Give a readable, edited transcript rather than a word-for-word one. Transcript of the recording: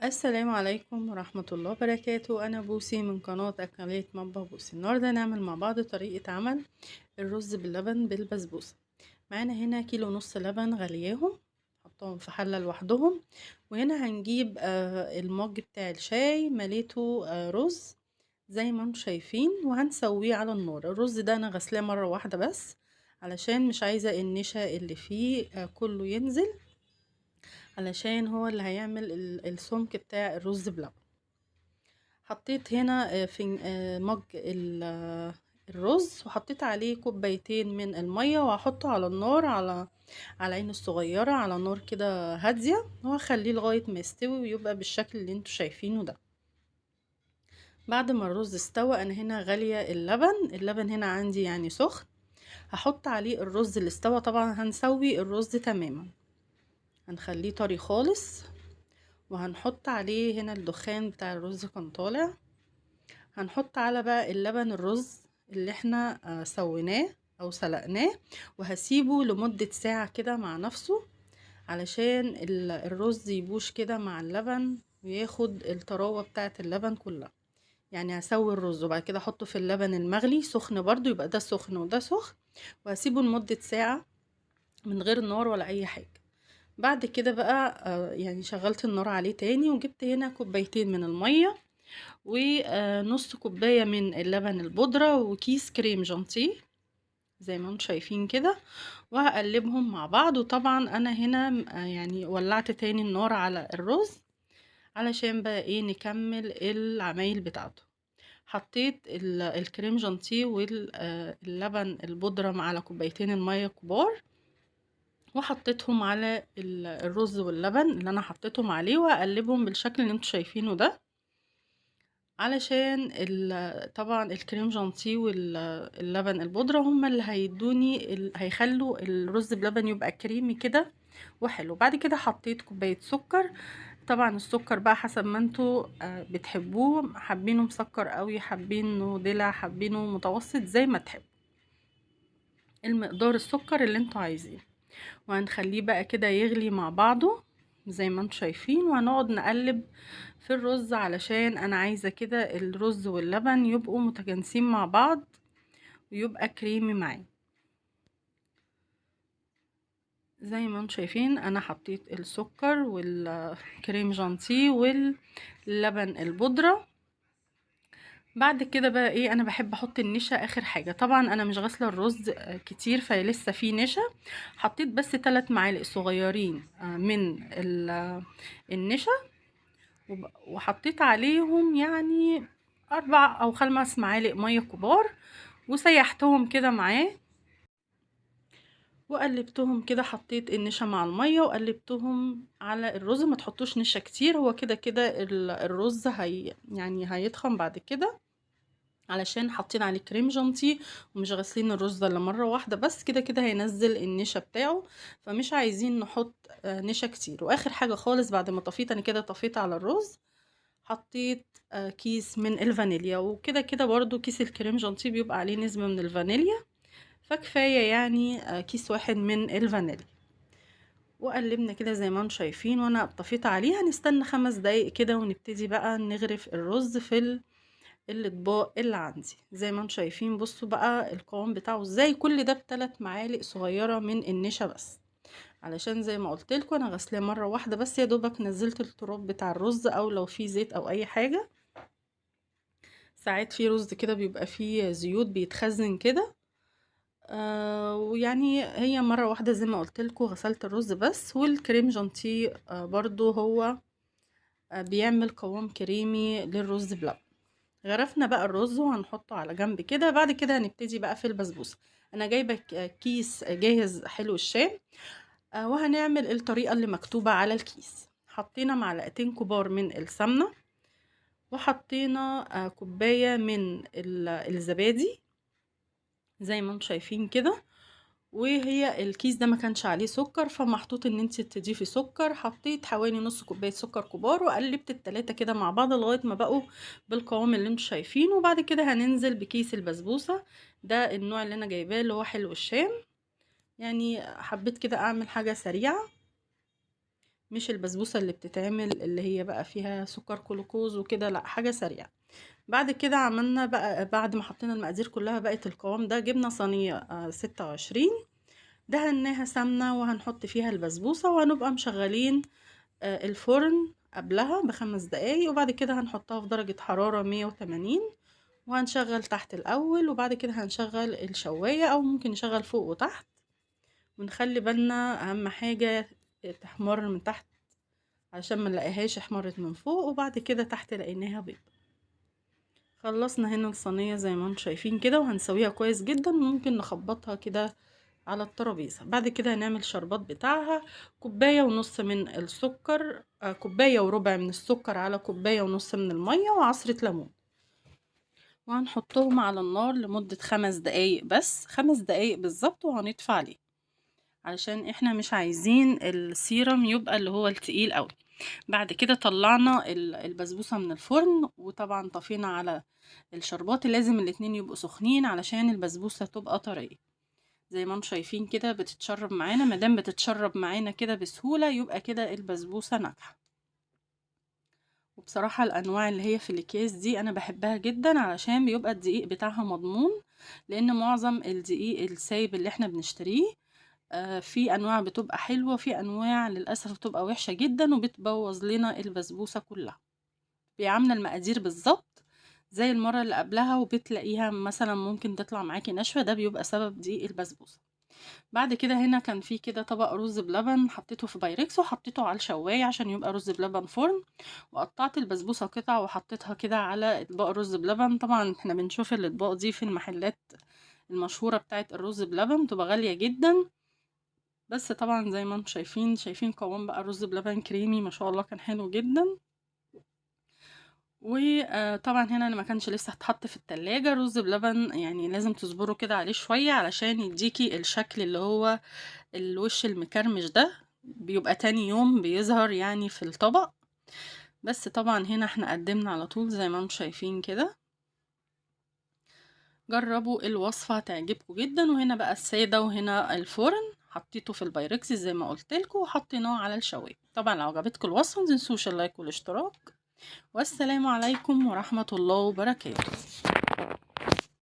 السلام عليكم ورحمة الله وبركاته. أنا بوسي من قناة أكلات مطبخ بوسي. النهاردة هنعمل مع بعض طريقة عمل الرز باللبن بالبسبوسة. معانا هنا كيلو ونص لبن غلياهم، حطهم في حلة لوحدهم. وهنا هنجيب المج بتاع الشاي مليته رز زي ما انتم شايفين، وهنسويه على النار. الرز ده أنا غسلاه مرة واحدة بس علشان مش عايزة النشا اللي فيه كله ينزل، علشان هو اللي هيعمل السمك بتاع الرز بلبن. حطيت هنا في مج الرز، وحطيت عليه كوبايتين من المية، وهحطه على النار على عين الصغيرة على نار كده هادية، وهخليه لغاية ما يستوي ويبقى بالشكل اللي انتوا شايفينه ده. بعد ما الرز استوى انا هنا غالية اللبن هنا عندي يعني سخن. هحط عليه الرز اللي استوى. طبعا هنسوي الرز تماما، هنخليه طري خالص، وهنحط عليه هنا الدخان بتاع الرز كان طالع. هنحط على بقى اللبن الرز اللي احنا سويناه او سلقناه، وهسيبه لمدة ساعة كده مع نفسه علشان الرز يبوش كده مع اللبن وياخد الطراوة بتاعة اللبن كلها. يعني هسوي الرز وبعد كده احطه في اللبن المغلي سخن برضو، يبقى ده سخن وده سخن، وهسيبه لمدة ساعة من غير نار ولا اي حاجة. بعد كده بقى يعني شغلت النار عليه تاني، وجبت هنا كوبايتين من المية ونص كوباية من اللبن البودرة وكيس كريم جانتيه زي ما انتم شايفين كده، وهقلبهم مع بعض. وطبعا انا هنا يعني ولعت تاني النار على الرز علشان بقى ايه نكمل العمايل بتاعته. حطيت الكريم جانتيه واللبن البودرة على كوبايتين المية كبار، وحطيتهم على الرز واللبن اللي انا حطيتهم عليه، وهقلبهم بالشكل اللي انتم شايفينه ده علشان طبعا الكريم جانتيه واللبن البودرة هما اللي هيدوني هيخلوا الرز بلبن يبقى كريمي كده وحلو. بعد كده حطيت كوباية سكر. طبعا السكر بقى حسب ما انتوا بتحبوه، حابينه مسكر قوي، حابينه دلع، حابينه متوسط، زي ما تحبوا المقدار السكر اللي انتوا عايزينه. وهنخليه بقى كده يغلي مع بعضه زي ما انتوا شايفين، وهنقعد نقلب في الرز علشان انا عايزة كده الرز واللبن يبقوا متجانسين مع بعض ويبقى كريمي معاه. زي ما انتوا شايفين انا حطيت السكر والكريم جانتيه واللبن البودرة. بعد كده بقى ايه، انا بحب احط النشا اخر حاجة. طبعا انا مش غاسله الرز كتير فلسه فيه نشا. حطيت بس 3 معالق صغيرين من النشا، وحطيت عليهم يعني 4 أو 5 معالق مية كبار، وسيحتهم كده معاه وقلبتهم كده. حطيت النشا مع المية وقلبتهم على الرز. ما تحطوش نشا كتير، هو كده كده الرز يعني هيتخن بعد كده علشان حاطين عليه كريم جانتيه، ومش غاسلين الرز ده الا مره واحده بس. كده كده هينزل النشا بتاعه، فمش عايزين نحط نشا كتير. واخر حاجه خالص بعد ما طفيت انا كده طفيت على الرز، حطيت كيس من الفانيليا. وكده كده برضو كيس الكريم جانتيه بيبقى عليه نسبة من الفانيليا، فكفاية يعني كيس واحد من الفانيليا. وقلبنا كده زي ما انتم شايفين، وانا طفيت عليه. هنستنى 5 دقايق كده ونبتدي بقى نغرف الرز في الاطباق اللي عندي. زي ما انتم شايفين بصوا بقى القوام بتاعه ازاي. كل ده ب3 معالق صغيرة من النشا بس، علشان زي ما قلت لكم انا غسلاه مره واحده بس، يا دوبك نزلت التراب بتاع الرز او لو في زيت او اي حاجه. ساعات في رز كده بيبقى فيه زيوت بيتخزن كده. ويعني هي مره واحده زي ما قلت لكم غسلت الرز بس. والكريم جانتيه برضو هو بيعمل قوام كريمي للرز بلبن. غرفنا بقى الرز وهنحطه على جنب كده. بعد كده هنبتدي بقى في البسبوسه. انا جايبه كيس جاهز حلو الشام، وهنعمل الطريقة اللي مكتوبة على الكيس. حطينا معلقتين كبار من السمنة، وحطينا كوباية من الزبادي زي ما انتم شايفين كده. وهي الكيس ده ما كانش عليه سكر، فمحطوط ان انت تضيفي سكر. حطيت حوالي نص كوباية سكر كبار، وقلبت ال3 كده مع بعض لغاية ما بقوا بالقوام اللي انتم شايفينه. وبعد كده هننزل بكيس البسبوسة. ده النوع اللي انا جايباه اللي هو حلو الشام، يعني حبيت كده اعمل حاجة سريعة. مش البسبوسة اللي بتتعمل اللي هي بقى فيها سكر جلوكوز وكده، لا حاجة سريعة. بعد كده عملنا بقى، بعد ما حطينا المقادير كلها بقت القوام ده، جبنا صينية 26 دهناها سمنة وهنحط فيها البسبوسة، وهنبقى مشغلين الفرن قبلها ب5 دقايق، وبعد كده هنحطها في درجة حرارة 180، وهنشغل تحت الأول، وبعد كده هنشغل الشواية أو ممكن نشغل فوق وتحت، ونخلي بالنا أهم حاجة تحمر من تحت علشان ما نلاقيهاش احمرت من فوق، وبعد كده تحت لقيناها بيض. خلصنا هنا الصينية زي ما انتم شايفين كده، وهنسويها كويس جدا، وممكن نخبطها كده على الترابيزة. بعد كده هنعمل شربات بتاعها، 1.5 كوباية من السكر، 1.25 كوباية من السكر على 1.5 كوباية من المية، وعصرة ليمون، وهنحطهم على النار لمدة 5 دقايق، بس 5 دقايق بالظبط، وهنطفي عليه علشان احنا مش عايزين السيرم يبقى اللي هو التقيل قوي. بعد كده طلعنا البسبوسة من الفرن، وطبعا طفينا على الشربات. لازم الاتنين يبقوا سخنين علشان البسبوسة تبقى طرية. زي ما انتم شايفين كده بتتشرب معانا، مادام بتتشرب معانا كده بسهولة يبقى كده البسبوسة ناجحة. وبصراحة الانواع اللي هي في الاكياس دي انا بحبها جدا، علشان بيبقى الدقيق بتاعها مضمون، لان معظم الدقيق السايب اللي احنا بنشتريه في انواع بتبقى حلوة، في انواع للاسف بتبقى وحشة جدا وبتبوظ لنا البسبوسة كلها. عاملة المقادير بالظبط زي المرة اللي قبلها، وبتلاقيها مثلا ممكن تطلع معاكي ناشفة، ده بيبقى سبب دقيق البسبوسة. بعد كده هنا كان في كده طبق رز بلبن، حطيته في بايركس وحطيته على الشواية عشان يبقى رز بلبن فرن، وقطعت البسبوسة قطع وحطيتها كده على اطباق رز بلبن. طبعا احنا بنشوف الاطباق دي في المحلات المشهورة بتاعت الرز بلبن، تبقى غالية جدا، بس طبعا زي ما انتم شايفين قوام بقى الرز بلبن كريمي ما شاء الله، كان حلو جدا. وطبعا هنا انا ما كانش لسه هتحط في التلاجة رز بلبن، يعني لازم تصبروا كده عليه شوية علشان يديكي الشكل اللي هو الوش المكرمش ده، بيبقى تاني يوم بيظهر يعني في الطبق. بس طبعا هنا احنا قدمنا على طول زي ما انتم شايفين كده. جربوا الوصفة هتعجبكم جدا. وهنا بقى السادة، وهنا الفرن حطيته في البايركس زي ما قلت لكم، وحطيناه على الشوايه. طبعا لو عجبتكم الوصفة متنسوش اللايك والاشتراك، والسلام عليكم ورحمة الله وبركاته.